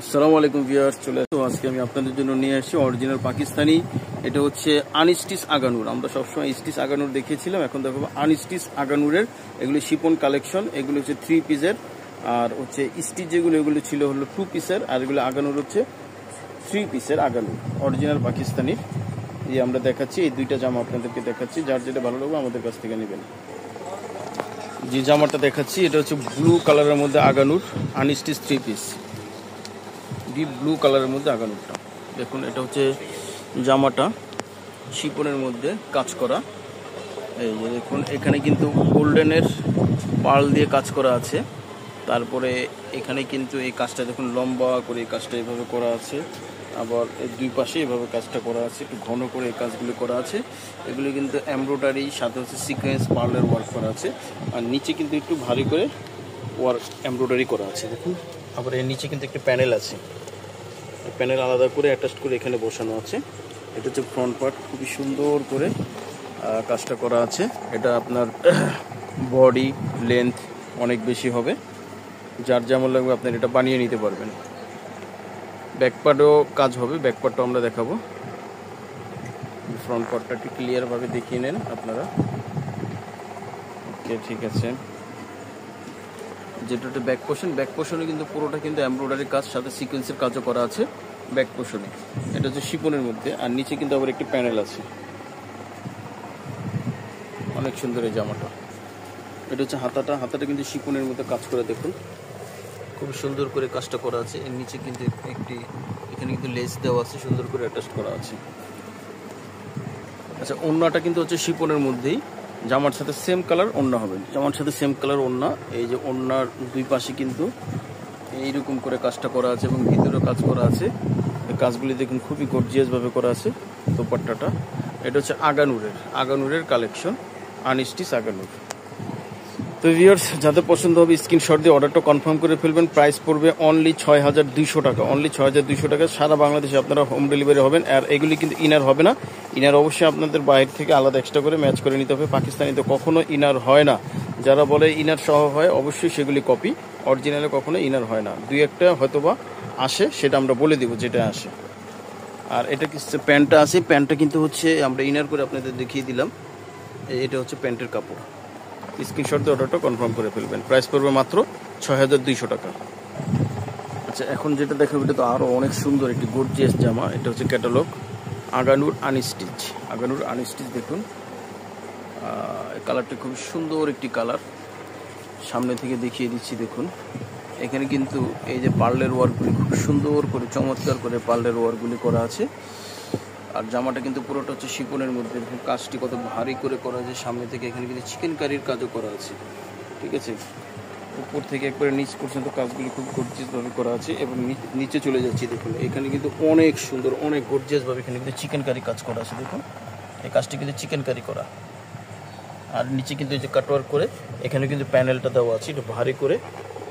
আসসালামু আলাইকুম ভিউয়ার্স, চলে আসো। আজকে আমি আপনাদের জন্য নিয়ে আসছি অরিজিনাল পাকিস্তানি। এটা হচ্ছে আনস্টিচ আগানুর। আমরা সবসময় স্টিচ আগানুর দেখিয়েছিলাম, এখন দেখো আনস্টিচ আগানুরের। এগুলি শিপন কালেকশন, এগুলো হচ্ছে 3 পিসের। আর হচ্ছে স্টিচ যেগুলো এগুলো ছিল হলো 2 পিসের, আর এগুলো আগানুর হচ্ছে 3 পিসের আগানুর অরিজিনাল পাকিস্তানির। এই আমরা দেখাচ্ছি, এই দুইটা জামা আপনাদেরকে দেখাচ্ছি, যার যেটা ভালো লাগবে আমাদের কাছ থেকে নেবেন। যে জামাটা দেখাচ্ছি এটা হচ্ছে ব্লু কালারের মধ্যে Aganoor unstitch 3 piece, deep blue কালারের মধ্যে আগানুরটা দেখুন। এটা হচ্ছে জামাটা শিপনের মধ্যে কাজ করা। এই যে দেখুন, এখানে কিন্তু গোল্ডেনের পার্ল দিয়ে কাজ করা আছে। তারপরে এখানে কিন্তু এই কাজটা দেখুন লম্বা করে এই কাজটা এভাবে করা আছে, আবার এই দুই পাশে এভাবে কাজটা করা আছে, একটু ঘন করে এই কাজগুলি করা আছে। এগুলি কিন্তু এমব্রয়ডারি সাথে হচ্ছে সিকোয়েন্স পার্লের ওয়ার্ক করা আছে, আর নিচে কিন্তু একটু ভারী করে ওয়ার্ক এমব্রয়ডারি করা আছে দেখুন। আবার এর নিচে কিন্তু একটা প্যানেল আছে, প্যানেল আলাদা করে অ্যাটাচ করে এখানে বসানো আছে। এটা হচ্ছে ফ্রন্ট পার্ট, খুবই সুন্দর করে কাজটা করা আছে। এটা আপনার বডি লেন্থ অনেক বেশি হবে, যার যেমন লাগবে আপনার এটা বানিয়ে নিতে পারবেন। ব্যাক পার্টও কাজ হবে, ব্যাক পার্টটা আমরা দেখাবো। ফ্রন্ট পার্টটা একটু ক্লিয়ারভাবে দেখিয়ে নেন আপনারা। ওকে, ঠিক আছে। যেটা ব্যাক পোর্শনে কিন্তু পুরোটা কিন্তু এমব্রয়ডারি কাজ সাথে সিকোয়েন্সের কাজও করা আছে ব্যাক পোর্শনে। এটা হচ্ছে শিপনের মধ্যে, আর নিচে কিন্তু আবার একটি প্যানেল আছে। অনেক সুন্দর এই জামাটা। এটা হচ্ছে হাতাটা কিন্তু শিপনের মধ্যে কাজ করে দেখুন, খুব সুন্দর করে কাজটা করা আছে। এর নিচে কিন্তু এখানে কিন্তু লেস দেওয়া আছে, সুন্দর করে অ্যাটাচ করা আছে। আচ্ছা, ওড়নাটা কিন্তু হচ্ছে শিপনের মধ্যেই, জামার সাথে সেম কালার ওড়না হবে, জামার সাথে সেম কালার ওড়না। এই যে ওড়নার দুই পাশে কিন্তু এইরকম করে কাজটা করা আছে এবং ভিতরেও কাজ করা আছে। এই কাজগুলি দেখুন খুবই গর্জিয়াস ভাবে করা আছে। দোপাট্টাটা এটা হচ্ছে আগানুরের কালেকশন, আনস্টিচ আগানুর। তো ভিউয়ার্স, যাদের পছন্দ হবে স্ক্রিনশট দিয়ে অর্ডারটা কনফার্ম করে ফেলবেন। প্রাইস পড়বে অনলি 6200 টাকা, অনলি 6200 টাকা। সারা বাংলাদেশে আপনারা হোম ডেলিভারি হবেন। আর এগুলি কিন্তু ইনার হবে না, ইনার অবশ্যই আপনাদের বাইরে থেকে আলাদা এক্সট্রা করে ম্যাচ করে নিতে হবে। পাকিস্তানিতে কখনো ইনার হয় না, যারা বলে ইনার সহ হয় অবশ্যই সেগুলি কপি, অরিজিনালে কখনো ইনার হয় না। দুই একটা হয়তোবা আসে, সেটা আমরা বলে দিব যেটা আসে। আর এটা কি প্যান্টটা আছে, প্যান্টটা কিন্তু হচ্ছে আমরা ইনার করে আপনাদের দেখিয়ে দিলাম। এটা হচ্ছে প্যান্টের কাপড়। স্ক্রিনশট দিয়ে অর্ডারটা কনফার্ম করে ফেলবেন। প্রাইস পড়বে মাত্র 6200 টাকা। আচ্ছা, এখন যেটা দেখাবো এটা তো আরও অনেক সুন্দর একটি গর্জিয়াস জামা। এটা হচ্ছে ক্যাটালগ আগানুর আনস্টিচ দেখুন। কালারটা খুব সুন্দর একটি কালার, সামনে থেকে দেখিয়ে দিচ্ছি দেখুন। এখানে কিন্তু এই যে পার্লের ওয়ার্কগুলি খুব সুন্দর করে চমৎকার করে পার্লের ওয়ার্কগুলি করা আছে। আর জামাটা কিন্তু পুরোটা হচ্ছে শিপনের মধ্যে, কাজটি কত ভারী করে করা আছে সামনে থেকে। এখানে কিন্তু চিকেন কারির কাজও করা আছে, ঠিক আছে। উপর থেকে একবারে নিচ পর্যন্ত কাজগুলি খুব গর্জিয়াসভাবে করা আছে। এবং নিচে চলে যাচ্ছি দেখুন, এখানে কিন্তু অনেক সুন্দর অনেক গর্জিয়াসভাবে এখানে কিন্তু চিকেন কারি কাজ করা আছে দেখুন। এই কাজটি কিন্তু চিকেন কারি করা। আর নিচে কিন্তু এই যে কাটওয়ার্ক করে এখানে কিন্তু প্যানেলটা দেওয়া আছে, একটু ভারী করে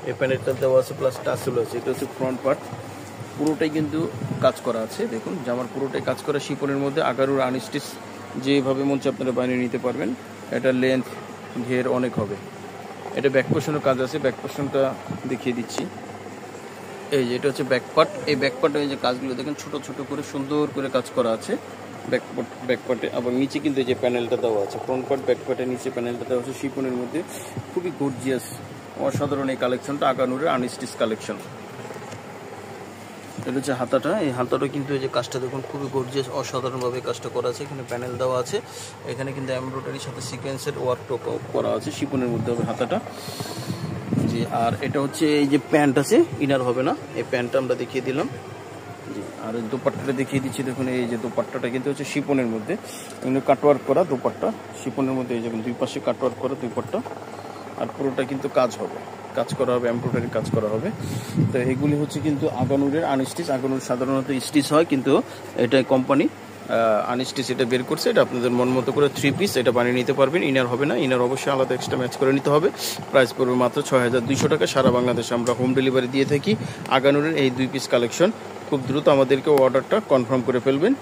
এই প্যানেলটা দেওয়া আছে, প্লাস টাসেল আছে। এটা হচ্ছে ফ্রন্ট পার্ট, পুরোটাই কিন্তু কাজ করা আছে দেখুন। জামার পুরোটাই কাজ করা শিপনের মধ্যে। আগানুর আনস্টিচ যেভাবে মন চায় আপনারা বানিয়ে নিতে পারবেন। এটা লেন্থ ঘের অনেক হবে। এটা ব্যাক পোর্শনের কাজ আছে, ব্যাক পোর্শনটা দেখিয়ে দিচ্ছি। এই যে এটা হচ্ছে ব্যাক পার্ট, এই ব্যাক পার্টে এই যে কাজগুলো দেখেন ছোট ছোট করে সুন্দর করে কাজ করা আছে ব্যাক পার্টে। আবার নিচে কিন্তু এই যে প্যানেলটা দেওয়া আছে, ফ্রন্ট পার্ট ব্যাক পার্টের নিচে প্যানেলটা দেওয়া আছে শিপনের মধ্যে। খুবই গর্জিয়াস অসাধারণ এই কালেকশনটা, আগানুরের আনস্টিচ কালেকশন। এটা হচ্ছে হাতাটা, এই হাতাটা কিন্তু এই যে কাজটা দেখুন খুবই গর্জিয়াস অসাধারণভাবে কাজটা করা আছে। এখানে প্যানেল দেওয়া আছে, এখানে কিন্তু এমব্রয়ডারির সাথে সিকোয়েন্সের ওয়ার্কটা করা আছে, শিপনের মধ্যে হবে হাতাটা জি। আর এটা হচ্ছে এই যে প্যান্ট আছে, ইনার হবে না, এই প্যান্টটা আমরা দেখিয়ে দিলাম জি। আর দোপাট্টাটা দেখিয়ে দিচ্ছি দেখুন। এই যে দোপাট্টাটা কিন্তু হচ্ছে শিপনের মধ্যে, এগুলো কাটওয়ার্ক করা দোপাট্টা শিপনের মধ্যে। এই যে দুই পাশে কাটওয়ার্ক করা দোপাট্টা, আর পুরোটা কিন্তু কাজ করা হবে, এমব্রয়ডারি কাজ করা হবে। তো এগুলি হচ্ছে কিন্তু আগানুরের আনস্টিচ। আগানুর সাধারণত স্টিচ হয়, কিন্তু এটা কোম্পানি আনস্টিচ এটা বের করছে। এটা আপনাদের মন মতো করে 3 পিস এটা বানিয়ে নিতে পারবেন। ইনার হবে না, ইনার অবশ্যই আলাদা এক্সট্রা ম্যাচ করে নিতে হবে। প্রাইস পড়বে মাত্র 6200 টাকা। সারা বাংলাদেশে আমরা হোম ডেলিভারি দিয়ে থাকি। আগানুরের এই 2 পিস কালেকশন খুব দ্রুত আমাদেরকে অর্ডারটা কনফার্ম করে ফেলবেন।